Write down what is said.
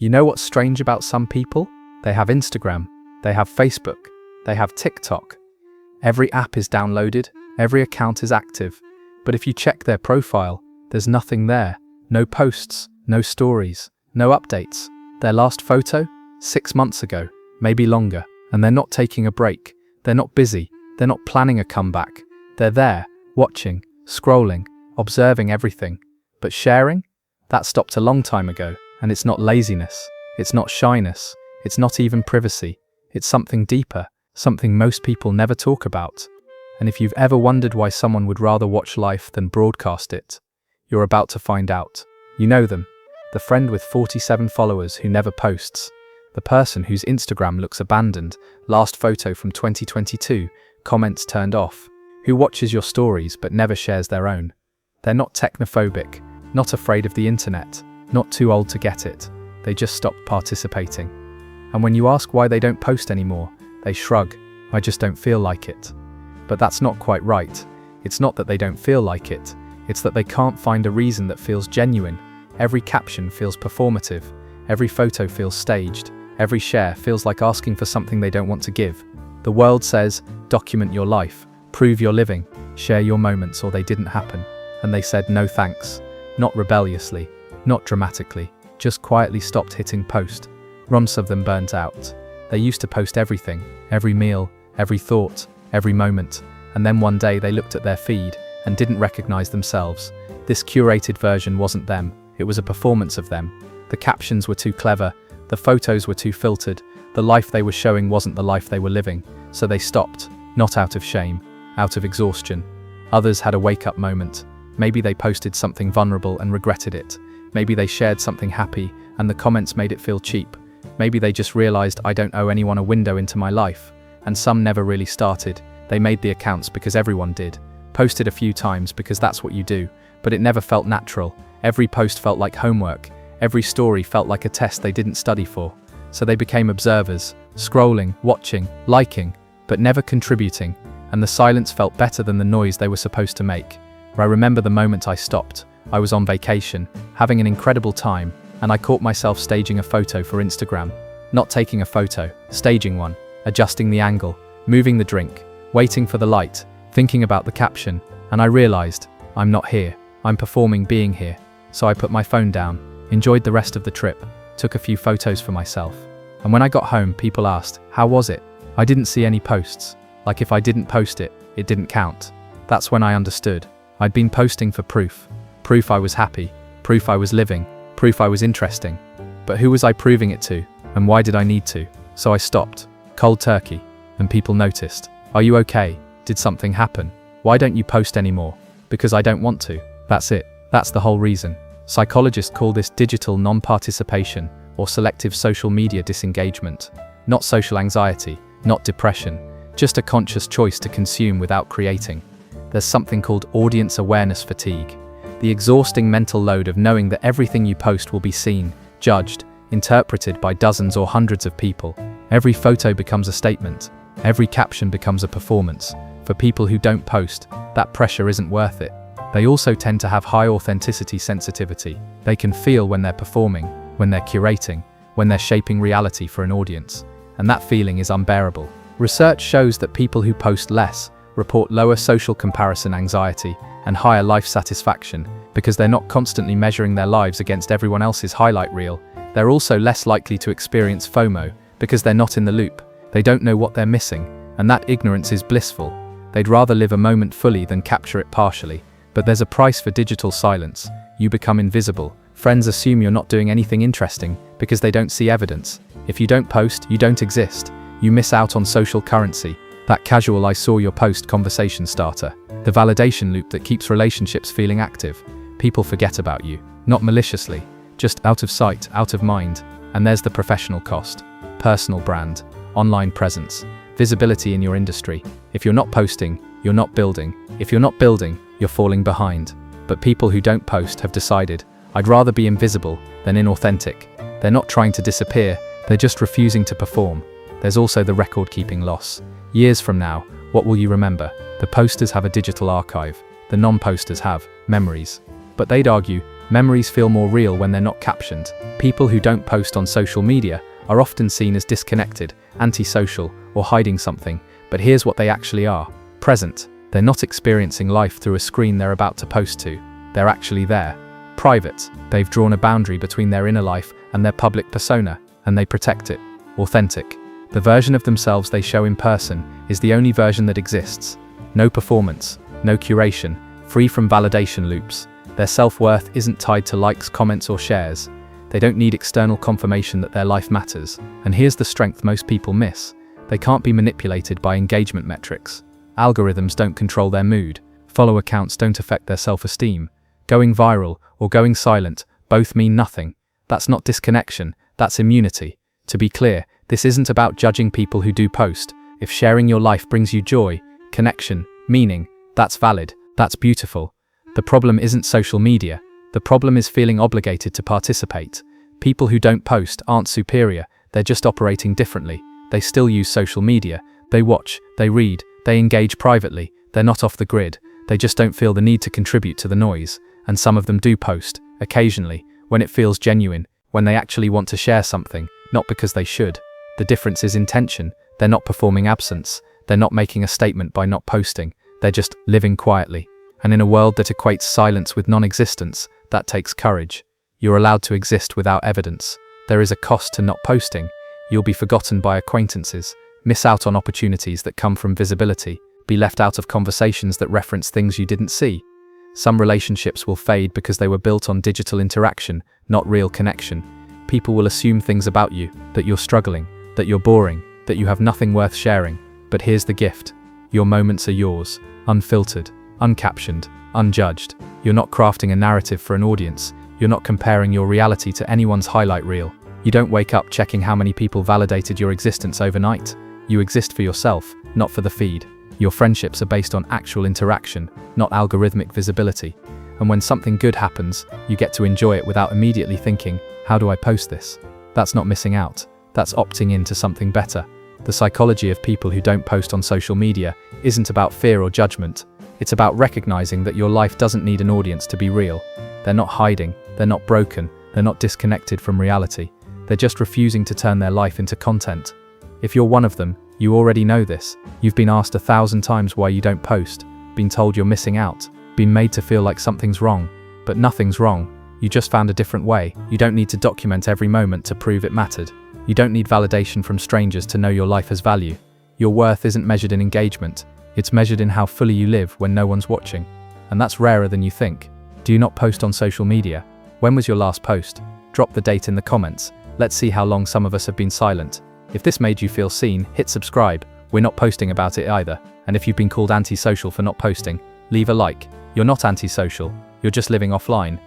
You know what's strange about some people? They have Instagram, they have Facebook, they have TikTok. Every app is downloaded, every account is active. But if you check their profile, there's nothing there. No posts, no stories, no updates. Their last photo? 6 months ago, maybe longer. And they're not taking a break. They're not busy. They're not planning a comeback. They're there, watching, scrolling, observing everything. But sharing? That stopped a long time ago. And it's not laziness. It's not shyness. It's not even privacy. It's something deeper, something most people never talk about. And if you've ever wondered why someone would rather watch life than broadcast it, you're about to find out. You know them. The friend with 47 followers who never posts. The person whose Instagram looks abandoned, last photo from 2022, comments turned off. Who watches your stories but never shares their own. They're not technophobic, not afraid of the internet, not too old to get it. They just stopped participating. And when you ask why they don't post anymore, they shrug. I just don't feel like it. But that's not quite right. It's not that they don't feel like it. It's that they can't find a reason that feels genuine. Every caption feels performative. Every photo feels staged. Every share feels like asking for something they don't want to give. The world says, document your life, prove you're living, share your moments or they didn't happen. And they said no thanks. Not rebelliously, not dramatically, just quietly stopped hitting post. Months of them burnt out. They used to post everything, every meal, every thought, every moment. And then one day they looked at their feed and didn't recognize themselves. This curated version wasn't them. It was a performance of them. The captions were too clever, the photos were too filtered, the life they were showing wasn't the life they were living, so they stopped, not out of shame, out of exhaustion. Others had a wake-up moment. Maybe they posted something vulnerable and regretted it. Maybe they shared something happy and the comments made it feel cheap. Maybe they just realized I don't owe anyone a window into my life. And some never really started. They made the accounts because everyone did. Posted a few times because that's what you do, but it never felt natural. Every post felt like homework. Every story felt like a test they didn't study for. So they became observers, scrolling, watching, liking, but never contributing. And the silence felt better than the noise they were supposed to make. I remember the moment I stopped. I was on vacation, having an incredible time, and I caught myself staging a photo for Instagram. Not taking a photo, staging one, adjusting the angle, moving the drink, waiting for the light, thinking about the caption, and I realized, I'm not here. I'm performing being here. So I put my phone down, enjoyed the rest of the trip, took a few photos for myself. And when I got home, people asked, how was it? I didn't see any posts. Like if I didn't post it, it didn't count. That's when I understood. I'd been posting for proof. Proof I was happy, proof I was living, proof I was interesting. But who was I proving it to? And why did I need to? So I stopped. Cold turkey. And people noticed. Are you okay? Did something happen? Why don't you post anymore? Because I don't want to. That's it. That's the whole reason. Psychologists call this digital non-participation or selective social media disengagement. Not social anxiety, not depression, just a conscious choice to consume without creating. There's something called audience awareness fatigue. The exhausting mental load of knowing that everything you post will be seen, judged, interpreted by dozens or hundreds of people. Every photo becomes a statement. Every caption becomes a performance. For people who don't post, that pressure isn't worth it. They also tend to have high authenticity sensitivity. They can feel when they're performing, when they're curating, when they're shaping reality for an audience. And that feeling is unbearable. Research shows that people who post less report lower social comparison anxiety and higher life satisfaction because they're not constantly measuring their lives against everyone else's highlight reel. They're also less likely to experience FOMO because they're not in the loop. They don't know what they're missing, and that ignorance is blissful. They'd rather live a moment fully than capture it partially. But there's a price for digital silence. You become invisible. Friends assume you're not doing anything interesting because they don't see evidence. If you don't post, you don't exist. You miss out on social currency. That casual I saw your post conversation starter. The validation loop that keeps relationships feeling active. People forget about you. Not maliciously. Just out of sight, out of mind. And there's the professional cost. Personal brand. Online presence. Visibility in your industry. If you're not posting, you're not building. If you're not building, you're falling behind. But people who don't post have decided, I'd rather be invisible than inauthentic. They're not trying to disappear, they're just refusing to perform. There's also the record-keeping loss. Years from now, what will you remember? The posters have a digital archive. The non-posters have memories. But they'd argue, Memories feel more real when they're not captioned. People who don't post on social media are often seen as disconnected, antisocial, or hiding something, but here's what they actually are: present. They're not experiencing life through a screen they're about to post to. They're actually there. Private. They've drawn a boundary between their inner life and their public persona, and they protect it. Authentic. The version of themselves they show in person is the only version that exists. No performance, no curation, free from validation loops. Their self-worth isn't tied to likes, comments, or shares. They don't need external confirmation that their life matters. And here's the strength most people miss: they can't be manipulated by engagement metrics. Algorithms don't control their mood. Follow counts don't affect their self-esteem. Going viral or going silent both mean nothing. That's not disconnection, that's immunity. To be clear, this isn't about judging people who do post. If sharing your life brings you joy, connection, meaning, that's valid, that's beautiful. The problem isn't social media. The problem is feeling obligated to participate. People who don't post aren't superior, they're just operating differently. They still use social media. They watch, they read, they engage privately. They're not off the grid. They just don't feel the need to contribute to the noise. And some of them do post, occasionally, when it feels genuine, when they actually want to share something, not because they should. The difference is intention. They're not performing absence. They're not making a statement by not posting. They're just living quietly. And in a world that equates silence with non-existence, that takes courage. You're allowed to exist without evidence. There is a cost to not posting. You'll be forgotten by acquaintances, miss out on opportunities that come from visibility, be left out of conversations that reference things you didn't see. Some relationships will fade because they were built on digital interaction, not real connection. People will assume things about you, that you're struggling, that you're boring, that you have nothing worth sharing. But here's the gift. Your moments are yours, unfiltered, uncaptioned, unjudged. You're not crafting a narrative for an audience. You're not comparing your reality to anyone's highlight reel. You don't wake up checking how many people validated your existence overnight. You exist for yourself, not for the feed. Your friendships are based on actual interaction, not algorithmic visibility. And when something good happens, you get to enjoy it without immediately thinking, how do I post this? That's not missing out. That's opting into something better. The psychology of people who don't post on social media isn't about fear or judgment. It's about recognizing that your life doesn't need an audience to be real. They're not hiding, they're not broken, they're not disconnected from reality. They're just refusing to turn their life into content. If you're one of them, you already know this. You've been asked 1,000 times why you don't post, been told you're missing out, been made to feel like something's wrong. But nothing's wrong. You just found a different way. You don't need to document every moment to prove it mattered. You don't need validation from strangers to know your life has value. Your worth isn't measured in engagement. It's measured in how fully you live when no one's watching. And that's rarer than you think. Do you not post on social media? When was your last post? Drop the date in the comments. Let's see how long some of us have been silent. If this made you feel seen, hit subscribe. We're not posting about it either. And if you've been called antisocial for not posting, leave a like. You're not antisocial. You're just living offline.